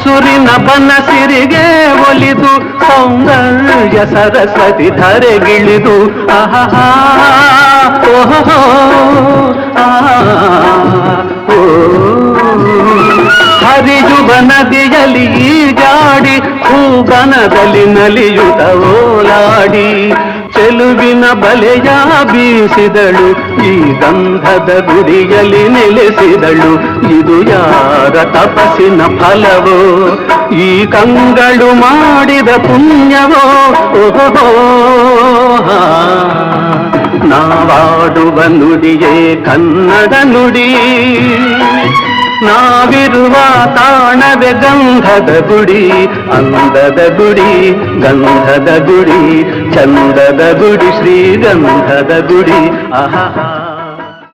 ಮೈಸೂರಿನ ಬನಸಿರಿಗೆ ಒಲಿದು ಸೌಂದರ್ಯ ಸರಸ್ವತಿ ಧರೆಗಿಳಿದು ಆಹಾ ಓಹೋ ಓ ಹರಿಯುವ ನದಿಯಲ್ಲಿ ಈಜಾಡಿ ಹೂಗನದಲ್ಲಿ ನಲಿಯುತ್ತ ಓಲಾಡಿ ಚೆಲುವಿನ ಬಲೆಯ ಬೀಸಿದಳು ಈ ಗಂಧದ ಗುಡಿಯಲ್ಲಿ ನೆಲೆಸಿದಳು ಇದು ಯಾರ ತಪಸ್ಸಿನ ಫಲವೋ ಈ ಕಂಗಳು ಮಾಡಿದ ಪುಣ್ಯವೋ ಓಹೋ ನಾವಾಡುವ ನುಡಿಯೇ ಕನ್ನಡ ನುಡಿ ನಾವಿರುವ ತಾಣವೇ ಗಂಧದ ಗುಡಿ ಅಂದದ ಗುಡಿ ಗಂಧದ ಗುಡಿ ಚಂದದ ಗುಡಿ ಶ್ರೀಗಂಧದ ಗುಡಿ ಆಹಾ